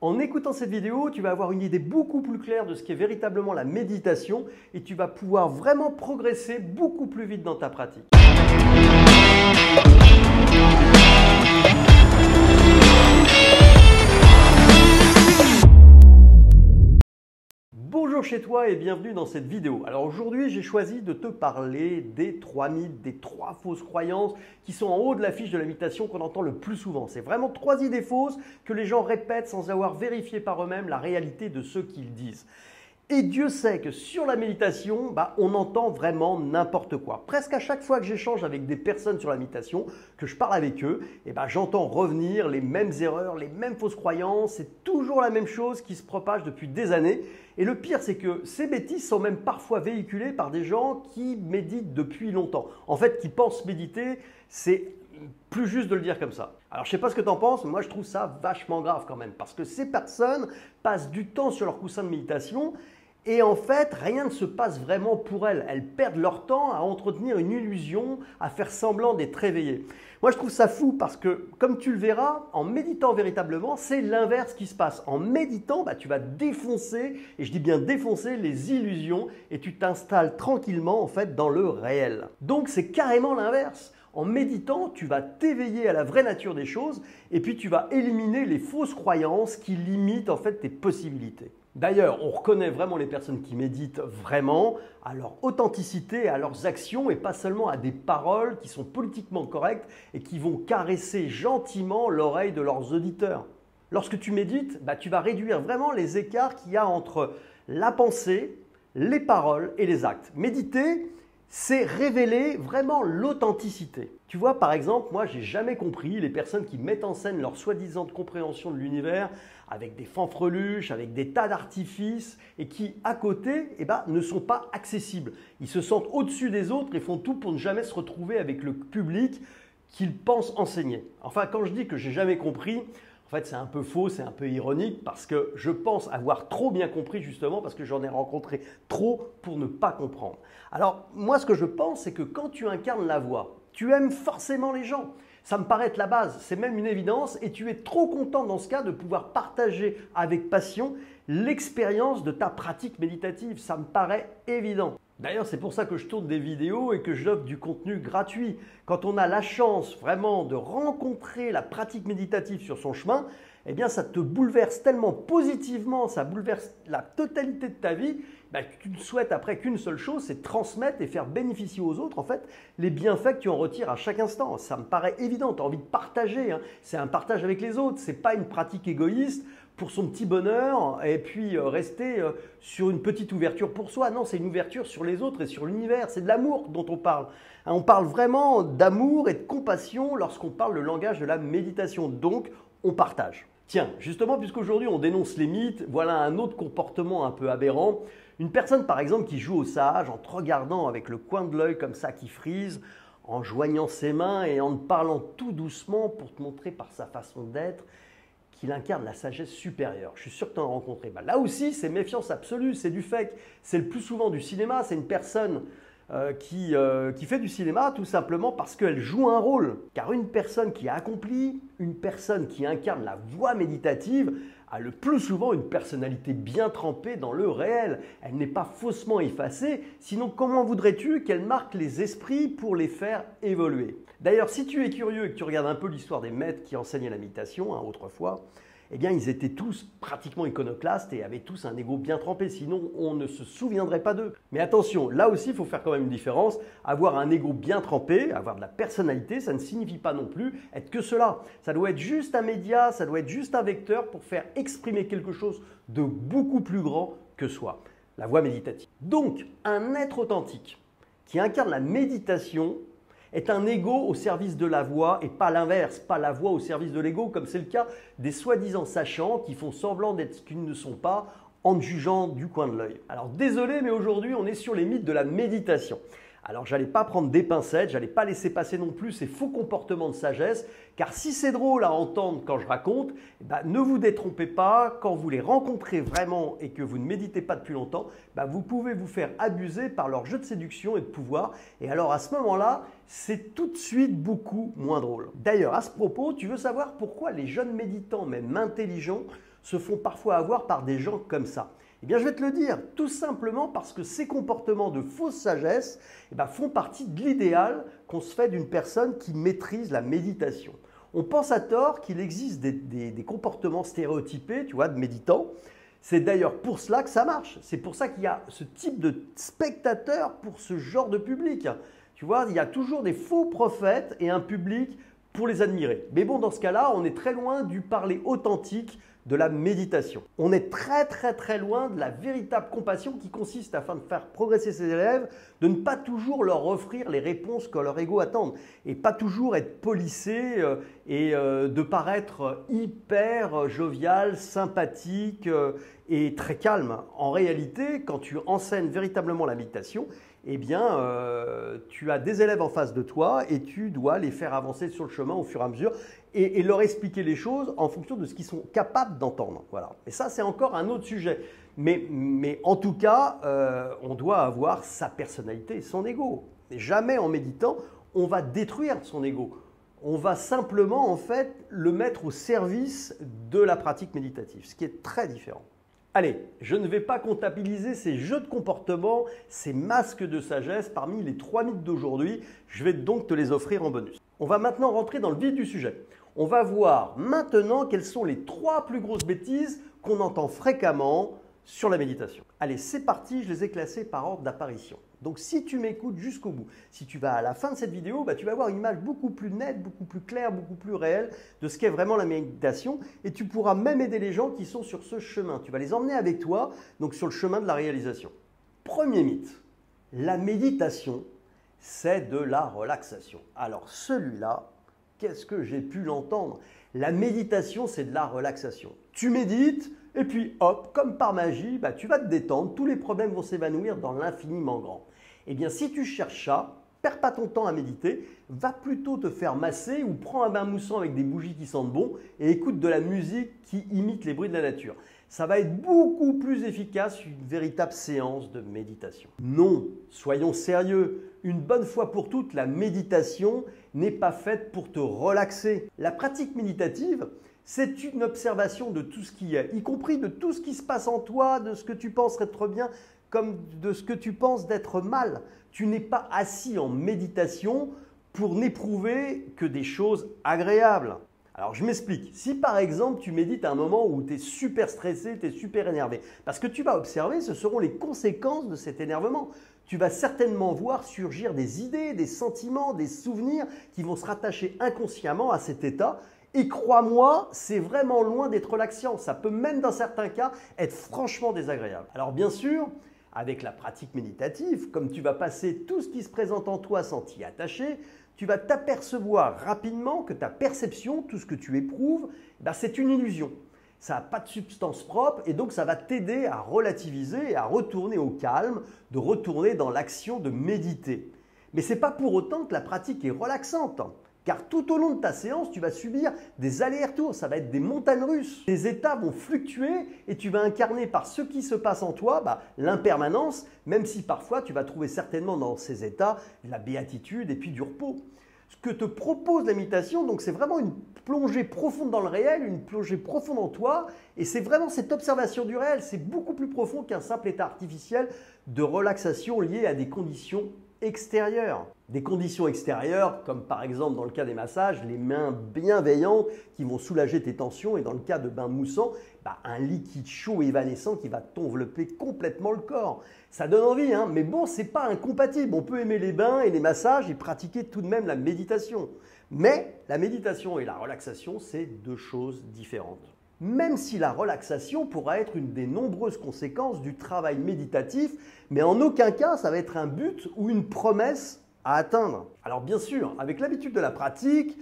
En écoutant cette vidéo, tu vas avoir une idée beaucoup plus claire de ce qu'est véritablement la méditation et tu vas pouvoir vraiment progresser beaucoup plus vite dans ta pratique. Bonjour chez toi et bienvenue dans cette vidéo. Alors aujourd'hui, j'ai choisi de te parler des 3 mythes, des 3 fausses croyances qui sont en haut de la fiche de la méditation qu'on entend le plus souvent. C'est vraiment 3 idées fausses que les gens répètent sans avoir vérifié par eux-mêmes la réalité de ce qu'ils disent. Et Dieu sait que sur la méditation, on entend vraiment n'importe quoi. Presque à chaque fois que j'échange avec des personnes sur la méditation, que je parle avec eux, j'entends revenir les mêmes erreurs, les mêmes fausses croyances. C'est toujours la même chose qui se propage depuis des années. Et le pire, c'est que ces bêtises sont même parfois véhiculées par des gens qui méditent depuis longtemps. En fait, qui pensent méditer, c'est plus juste de le dire comme ça. Alors, je ne sais pas ce que tu en penses, mais moi, je trouve ça vachement grave quand même. Parce que ces personnes passent du temps sur leur coussin de méditation et en fait, rien ne se passe vraiment pour elles. Elles perdent leur temps à entretenir une illusion, à faire semblant d'être réveillées. Moi, je trouve ça fou parce que, comme tu le verras, en méditant véritablement, c'est l'inverse qui se passe. En méditant, tu vas défoncer, et je dis bien défoncer, les illusions et tu t'installes tranquillement en fait dans le réel. Donc, c'est carrément l'inverse. En méditant, tu vas t'éveiller à la vraie nature des choses et puis tu vas éliminer les fausses croyances qui limitent en fait tes possibilités. D'ailleurs, on reconnaît vraiment les personnes qui méditent vraiment à leur authenticité, à leurs actions et pas seulement à des paroles qui sont politiquement correctes et qui vont caresser gentiment l'oreille de leurs auditeurs. Lorsque tu médites, tu vas réduire vraiment les écarts qu'il y a entre la pensée, les paroles et les actes. Méditer, c'est révéler vraiment l'authenticité. Tu vois, par exemple, moi, j'ai jamais compris les personnes qui mettent en scène leur soi-disant compréhension de l'univers avec des fanfreluches, avec des tas d'artifices et qui, à côté, ne sont pas accessibles. Ils se sentent au-dessus des autres et font tout pour ne jamais se retrouver avec le public qu'ils pensent enseigner. Enfin, quand je dis que j'ai jamais compris, en fait, c'est un peu faux, c'est un peu ironique parce que je pense avoir trop bien compris justement parce que j'en ai rencontré trop pour ne pas comprendre. Alors, moi, ce que je pense, c'est que quand tu incarnes la voix, tu aimes forcément les gens. Ça me paraît être la base, c'est même une évidence et tu es trop content dans ce cas de pouvoir partager avec passion l'expérience de ta pratique méditative. Ça me paraît évident. D'ailleurs, c'est pour ça que je tourne des vidéos et que j'offre du contenu gratuit. Quand on a la chance vraiment de rencontrer la pratique méditative sur son chemin, ça te bouleverse tellement positivement, ça bouleverse la totalité de ta vie, que tu ne souhaites après qu'une seule chose, c'est transmettre et faire bénéficier aux autres en fait les bienfaits que tu en retires à chaque instant. Ça me paraît évident, tu as envie de partager, c'est un partage avec les autres, ce n'est pas une pratique égoïste pour son petit bonheur et puis rester sur une petite ouverture pour soi. Non, c'est une ouverture sur les autres et sur l'univers, c'est de l'amour dont on parle. On parle vraiment d'amour et de compassion lorsqu'on parle le langage de la méditation, donc on partage. Tiens, justement, puisqu'aujourd'hui on dénonce les mythes, voilà un autre comportement un peu aberrant. Une personne par exemple qui joue au sage en te regardant avec le coin de l'œil comme ça qui frise, en joignant ses mains et en te parlant tout doucement pour te montrer par sa façon d'être qu'il incarne la sagesse supérieure. Je suis sûr que tu en as rencontré. Là aussi, c'est méfiance absolue, c'est du fake. C'est le plus souvent du cinéma, c'est une personne qui fait du cinéma tout simplement parce qu'elle joue un rôle. Car une personne qui a accompli, une personne qui incarne la voie méditative, a le plus souvent une personnalité bien trempée dans le réel. Elle n'est pas faussement effacée, sinon comment voudrais-tu qu'elle marque les esprits pour les faire évoluer? D'ailleurs, si tu es curieux et que tu regardes un peu l'histoire des maîtres qui enseignaient la méditation autrefois, ils étaient tous pratiquement iconoclastes et avaient tous un ego bien trempé, sinon on ne se souviendrait pas d'eux. Mais attention, là aussi il faut faire quand même une différence. Avoir un ego bien trempé, avoir de la personnalité, ça ne signifie pas non plus être que cela. Ça doit être juste un média, ça doit être juste un vecteur pour faire exprimer quelque chose de beaucoup plus grand que soi. La voie méditative. Donc, un être authentique qui incarne la méditation est un ego au service de la voix et pas l'inverse, pas la voix au service de l'ego comme c'est le cas des soi-disant sachants qui font semblant d'être ce qu'ils ne sont pas en te jugeant du coin de l'œil. Alors désolé, mais aujourd'hui on est sur les mythes de la méditation. Alors j'allais pas prendre des pincettes, j'allais pas laisser passer non plus ces faux comportements de sagesse, car si c'est drôle à entendre quand je raconte, ne vous détrompez pas, quand vous les rencontrez vraiment et que vous ne méditez pas depuis longtemps, vous pouvez vous faire abuser par leur jeu de séduction et de pouvoir, et alors à ce moment-là, c'est tout de suite beaucoup moins drôle. D'ailleurs, à ce propos, tu veux savoir pourquoi les jeunes méditants, même intelligents, se font parfois avoir par des gens comme ça? Eh bien, je vais te le dire, tout simplement parce que ces comportements de fausse sagesse font partie de l'idéal qu'on se fait d'une personne qui maîtrise la méditation. On pense à tort qu'il existe des comportements stéréotypés, tu vois, de méditants. C'est d'ailleurs pour cela que ça marche. C'est pour ça qu'il y a ce type de spectateurs pour ce genre de public. Tu vois, il y a toujours des faux prophètes et un public pour les admirer. Mais bon, dans ce cas-là, on est très loin du parler authentique de la méditation. On est très loin de la véritable compassion qui consiste, afin de faire progresser ses élèves, de ne pas toujours leur offrir les réponses que leur ego attend et pas toujours être polissé et de paraître hyper jovial, sympathique et très calme. En réalité, quand tu enseignes véritablement la méditation, eh bien, tu as des élèves en face de toi et tu dois les faire avancer sur le chemin au fur et à mesure et leur expliquer les choses en fonction de ce qu'ils sont capables d'entendre. Voilà. Et ça, c'est encore un autre sujet. Mais en tout cas, on doit avoir sa personnalité et son ego. Et jamais en méditant, on va détruire son ego. On va simplement, en fait, le mettre au service de la pratique méditative, ce qui est très différent. Allez, je ne vais pas comptabiliser ces jeux de comportement, ces masques de sagesse parmi les 3 mythes d'aujourd'hui. Je vais donc te les offrir en bonus. On va maintenant rentrer dans le vif du sujet. On va voir maintenant quelles sont les 3 plus grosses bêtises qu'on entend fréquemment sur la méditation. Allez, c'est parti, je les ai classées par ordre d'apparition. Donc si tu m'écoutes jusqu'au bout, si tu vas à la fin de cette vidéo, tu vas avoir une image beaucoup plus nette, beaucoup plus claire, beaucoup plus réelle de ce qu'est vraiment la méditation et tu pourras même aider les gens qui sont sur ce chemin. Tu vas les emmener avec toi donc sur le chemin de la réalisation. Premier mythe, la méditation, c'est de la relaxation. Alors celui-là, qu'est-ce que j'ai pu l'entendre? La méditation, c'est de la relaxation. Tu médites et puis hop, comme par magie, tu vas te détendre, tous les problèmes vont s'évanouir dans l'infiniment grand. Eh bien, si tu cherches ça, perds pas ton temps à méditer, va plutôt te faire masser ou prends un bain moussant avec des bougies qui sentent bon et écoute de la musique qui imite les bruits de la nature. Ça va être beaucoup plus efficace qu'une véritable séance de méditation. Non, soyons sérieux, une bonne fois pour toutes, la méditation n'est pas faite pour te relaxer. La pratique méditative, c'est une observation de tout ce qui est, y compris de tout ce qui se passe en toi, de ce que tu penses être bien, comme de ce que tu penses d'être mal. Tu n'es pas assis en méditation pour n'éprouver que des choses agréables. Alors je m'explique. Si par exemple tu médites à un moment où tu es super stressé, tu es super énervé, parce que tu vas observer, ce seront les conséquences de cet énervement. Tu vas certainement voir surgir des idées, des sentiments, des souvenirs qui vont se rattacher inconsciemment à cet état. Et crois-moi, c'est vraiment loin d'être relaxant. Ça peut même dans certains cas être franchement désagréable. Alors bien sûr, avec la pratique méditative, comme tu vas passer tout ce qui se présente en toi sans t'y attacher, tu vas t'apercevoir rapidement que ta perception, tout ce que tu éprouves, c'est une illusion. Ça n'a pas de substance propre et donc ça va t'aider à relativiser et à retourner au calme, de retourner dans l'action de méditer. Mais ce n'est pas pour autant que la pratique est relaxante. Car tout au long de ta séance, tu vas subir des allers-retours, ça va être des montagnes russes. Tes états vont fluctuer et tu vas incarner par ce qui se passe en toi l'impermanence, même si parfois tu vas trouver certainement dans ces états de la béatitude et puis du repos. Ce que te propose la méditation, donc c'est vraiment une plongée profonde dans le réel, une plongée profonde en toi, et c'est vraiment cette observation du réel, c'est beaucoup plus profond qu'un simple état artificiel de relaxation lié à des conditions extérieures. Des conditions extérieures, comme par exemple dans le cas des massages, les mains bienveillantes qui vont soulager tes tensions et dans le cas de bains moussants, un liquide chaud et évanescent qui va t'envelopper complètement le corps. Ça donne envie, hein, mais bon, c'est pas incompatible. On peut aimer les bains et les massages et pratiquer tout de même la méditation. Mais la méditation et la relaxation, c'est deux choses différentes. Même si la relaxation pourra être une des nombreuses conséquences du travail méditatif, mais en aucun cas ça va être un but ou une promesse à atteindre. Alors bien sûr, avec l'habitude de la pratique,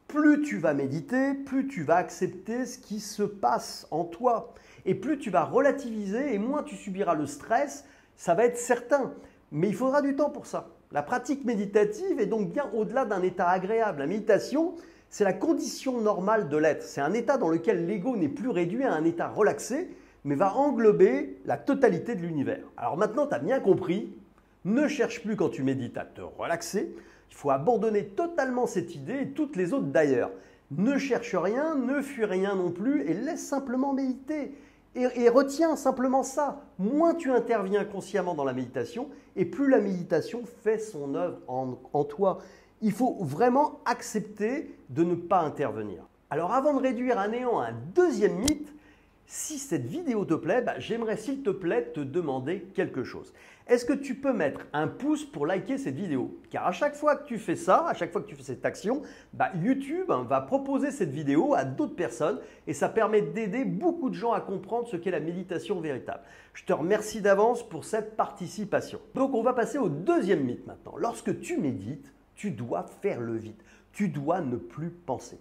plus tu vas méditer, plus tu vas accepter ce qui se passe en toi. Et plus tu vas relativiser et moins tu subiras le stress, ça va être certain. Mais il faudra du temps pour ça. La pratique méditative est donc bien au-delà d'un état agréable. La méditation, c'est la condition normale de l'être. C'est un état dans lequel l'ego n'est plus réduit à un état relaxé, mais va englober la totalité de l'univers. Alors maintenant, tu as bien compris, ne cherche plus quand tu médites à te relaxer. Il faut abandonner totalement cette idée et toutes les autres d'ailleurs. Ne cherche rien, ne fuis rien non plus et laisse simplement méditer. Et retiens simplement ça. Moins tu interviens consciemment dans la méditation et plus la méditation fait son œuvre en toi. Il faut vraiment accepter de ne pas intervenir. Alors avant de réduire à néant un deuxième mythe, si cette vidéo te plaît, j'aimerais s'il te plaît te demander quelque chose. Est-ce que tu peux mettre un pouce pour liker cette vidéo? Car à chaque fois que tu fais ça, à chaque fois que tu fais cette action, YouTube va proposer cette vidéo à d'autres personnes et ça permet d'aider beaucoup de gens à comprendre ce qu'est la méditation véritable. Je te remercie d'avance pour cette participation. Donc on va passer au deuxième mythe maintenant. Lorsque tu médites, tu dois faire le vide. Tu dois ne plus penser.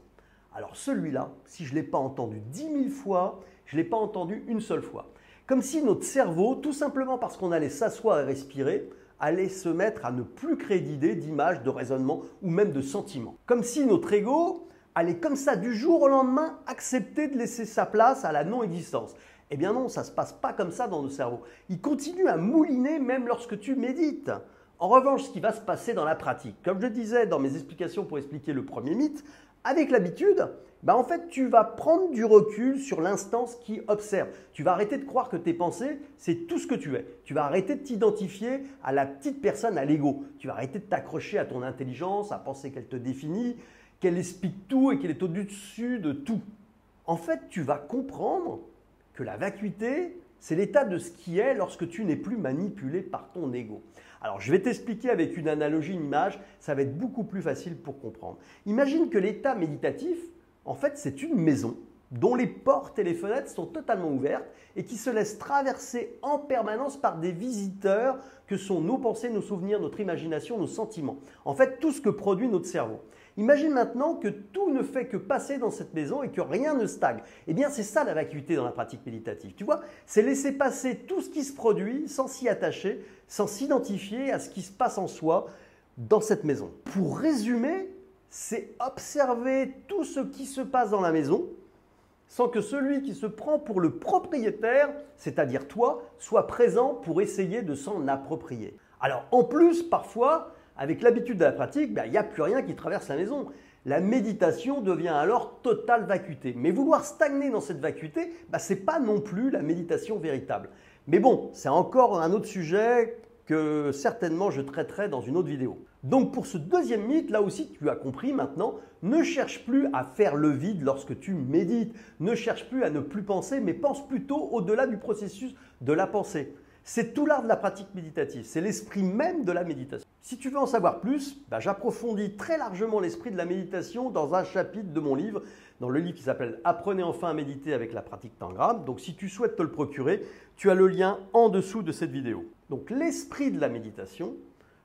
Alors celui-là, si je ne l'ai pas entendu 10 000 fois, je ne l'ai pas entendu une seule fois. Comme si notre cerveau, tout simplement parce qu'on allait s'asseoir et respirer, allait se mettre à ne plus créer d'idées, d'images, de raisonnements ou même de sentiments. Comme si notre ego allait comme ça du jour au lendemain accepter de laisser sa place à la non-existence. Eh bien non, ça ne se passe pas comme ça dans nos cerveaux. Il continue à mouliner même lorsque tu médites. En revanche, ce qui va se passer dans la pratique, comme je le disais dans mes explications pour expliquer le premier mythe, avec l'habitude, en fait, tu vas prendre du recul sur l'instance qui observe. Tu vas arrêter de croire que tes pensées, c'est tout ce que tu es. Tu vas arrêter de t'identifier à la petite personne, à l'ego. Tu vas arrêter de t'accrocher à ton intelligence, à penser qu'elle te définit, qu'elle explique tout et qu'elle est au-dessus de tout. En fait, tu vas comprendre que la vacuité, c'est l'état de ce qui est lorsque tu n'es plus manipulé par ton ego. Alors, je vais t'expliquer avec une analogie, une image, ça va être beaucoup plus facile pour comprendre. Imagine que l'état méditatif, en fait, c'est une maison dont les portes et les fenêtres sont totalement ouvertes et qui se laisse traverser en permanence par des visiteurs que sont nos pensées, nos souvenirs, notre imagination, nos sentiments. En fait, tout ce que produit notre cerveau. Imagine maintenant que tout ne fait que passer dans cette maison et que rien ne stagne. Eh bien, c'est ça la vacuité dans la pratique méditative. Tu vois, c'est laisser passer tout ce qui se produit sans s'y attacher, sans s'identifier à ce qui se passe en soi dans cette maison. Pour résumer, c'est observer tout ce qui se passe dans la maison sans que celui qui se prend pour le propriétaire, c'est-à-dire toi, soit présent pour essayer de s'en approprier. Alors en plus, parfois, avec l'habitude de la pratique, il n'y a plus rien qui traverse la maison. La méditation devient alors totale vacuité. Mais vouloir stagner dans cette vacuité, ce n'est pas non plus la méditation véritable. Mais bon, c'est encore un autre sujet que certainement je traiterai dans une autre vidéo. Donc pour ce deuxième mythe, là aussi tu as compris maintenant, ne cherche plus à faire le vide lorsque tu médites. Ne cherche plus à ne plus penser, mais pense plutôt au-delà du processus de la pensée. C'est tout l'art de la pratique méditative, c'est l'esprit même de la méditation. Si tu veux en savoir plus, j'approfondis très largement l'esprit de la méditation dans un chapitre de mon livre, dans le livre qui s'appelle « Apprenez enfin à méditer avec la pratique Tangram ». Donc si tu souhaites te le procurer, tu as le lien en dessous de cette vidéo. Donc l'esprit de la méditation,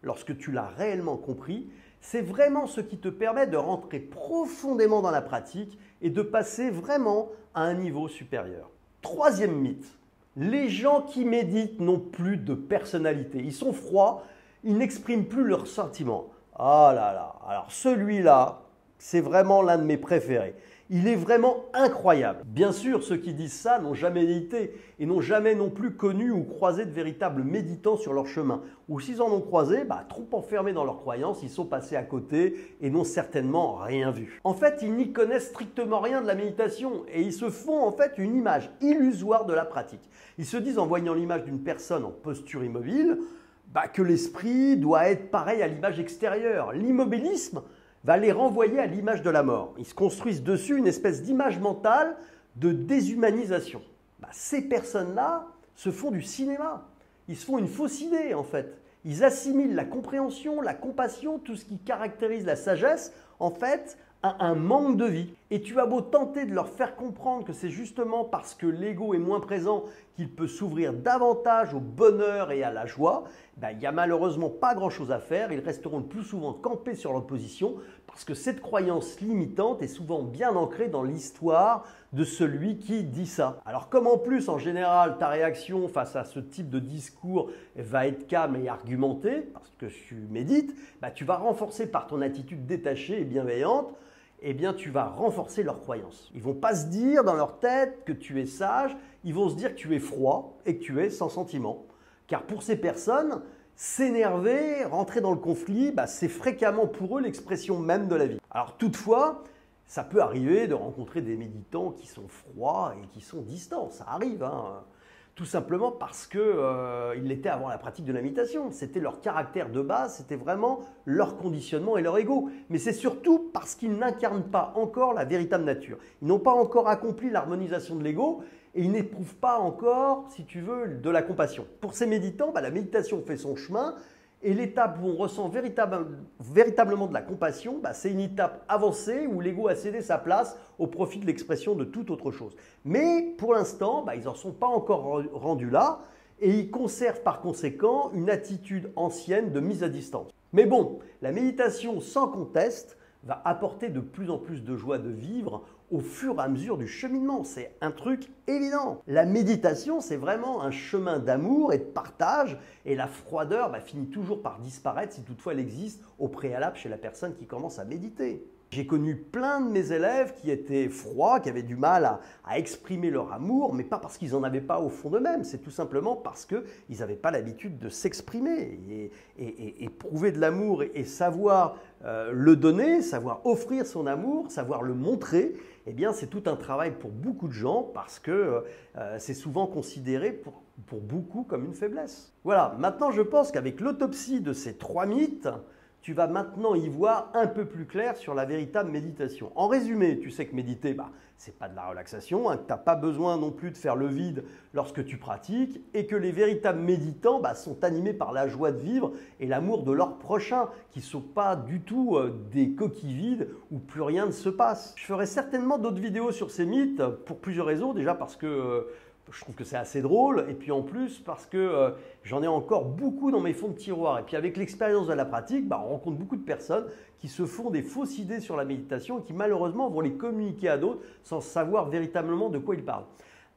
lorsque tu l'as réellement compris, c'est vraiment ce qui te permet de rentrer profondément dans la pratique et de passer vraiment à un niveau supérieur. Troisième mythe. Les gens qui méditent n'ont plus de personnalité. Ils sont froids, ils n'expriment plus leurs sentiments. Ah là là, alors celui-là, c'est vraiment l'un de mes préférés. Il est vraiment incroyable. Bien sûr, ceux qui disent ça n'ont jamais médité et n'ont jamais non plus connu ou croisé de véritables méditants sur leur chemin. Ou s'ils en ont croisé, trop enfermés dans leurs croyances, ils sont passés à côté et n'ont certainement rien vu. En fait, ils n'y connaissent strictement rien de la méditation et ils se font en fait une image illusoire de la pratique. Ils se disent en voyant l'image d'une personne en posture immobile, que l'esprit doit être pareil à l'image extérieure. L'immobilisme va les renvoyer à l'image de la mort. Ils se construisent dessus une espèce d'image mentale de déshumanisation. Ces personnes-là se font du cinéma. Ils se font une fausse idée en fait. Ils assimilent la compréhension, la compassion, tout ce qui caractérise la sagesse, en fait, à un manque de vie. Et tu as beau tenter de leur faire comprendre que c'est justement parce que l'ego est moins présent qu'il peut s'ouvrir davantage au bonheur et à la joie, il n'y a malheureusement pas grand-chose à faire. Ils resteront le plus souvent campés sur leur position parce que cette croyance limitante est souvent bien ancrée dans l'histoire de celui qui dit ça. Alors comme en plus, en général, ta réaction face à ce type de discours va être calme et argumentée, parce que tu médites, tu vas renforcer par ton attitude détachée et bienveillante, tu vas renforcer leurs croyances. Ils ne vont pas se dire dans leur tête que tu es sage, ils vont se dire que tu es froid et que tu es sans sentiment. Car pour ces personnes, s'énerver, rentrer dans le conflit, c'est fréquemment pour eux l'expression même de la vie. Alors toutefois, Ça peut arriver de rencontrer des méditants qui sont froids et qui sont distants, ça arrive, hein. Tout simplement parce qu'ils l'étaient avant la pratique de la méditation. C'était leur caractère de base, c'était vraiment leur conditionnement et leur ego. Mais c'est surtout parce qu'ils n'incarnent pas encore la véritable nature. Ils n'ont pas encore accompli l'harmonisation de l'ego et ils n'éprouvent pas encore, si tu veux, de la compassion. Pour ces méditants, la méditation fait son chemin. Et l'étape où on ressent véritablement de la compassion, c'est une étape avancée où l'ego a cédé sa place au profit de l'expression de toute autre chose. Mais pour l'instant, ils n'en sont pas encore rendus là et ils conservent par conséquent une attitude ancienne de mise à distance. Mais bon, la méditation sans conteste va apporter de plus en plus de joie de vivre au fur et à mesure du cheminement. C'est un truc évident. La méditation, c'est vraiment un chemin d'amour et de partage et la froideur finit toujours par disparaître si toutefois elle existe au préalable chez la personne qui commence à méditer. J'ai connu plein de mes élèves qui étaient froids, qui avaient du mal à exprimer leur amour, mais pas parce qu'ils n'en avaient pas au fond d'eux-mêmes, c'est tout simplement parce qu'ils n'avaient pas l'habitude de s'exprimer. Et prouver de l'amour et savoir le donner, savoir offrir son amour, savoir le montrer, eh bien c'est tout un travail pour beaucoup de gens parce que c'est souvent considéré pour beaucoup comme une faiblesse. Voilà, maintenant je pense qu'avec l'autopsie de ces 3 mythes, tu vas maintenant y voir un peu plus clair sur la véritable méditation. En résumé, tu sais que méditer, ce n'est pas de la relaxation, que tu n'as pas besoin non plus de faire le vide lorsque tu pratiques et que les véritables méditants sont animés par la joie de vivre et l'amour de leur prochain, qui ne sont pas du tout des coquilles vides où plus rien ne se passe. Je ferai certainement d'autres vidéos sur ces mythes pour plusieurs raisons. Déjà parce que je trouve que c'est assez drôle et puis en plus parce que j'en ai encore beaucoup dans mes fonds de tiroir. Et puis avec l'expérience de la pratique, on rencontre beaucoup de personnes qui se font des fausses idées sur la méditation et qui malheureusement vont les communiquer à d'autres sans savoir véritablement de quoi ils parlent.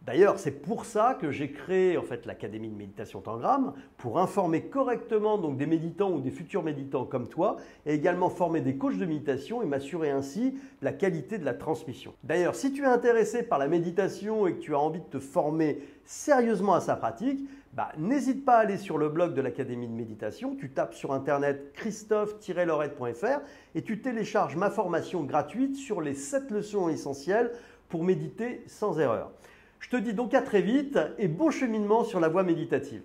D'ailleurs, c'est pour ça que j'ai créé l'Académie de méditation Tangram, pour informer correctement des méditants ou des futurs méditants comme toi, et également former des coachs de méditation et m'assurer ainsi la qualité de la transmission. D'ailleurs, si tu es intéressé par la méditation et que tu as envie de te former sérieusement à sa pratique, n'hésite pas à aller sur le blog de l'Académie de méditation, tu tapes sur internet christophe-lorette.fr et tu télécharges ma formation gratuite sur les 7 leçons essentielles pour méditer sans erreur. Je te dis donc à très vite et bon cheminement sur la voie méditative.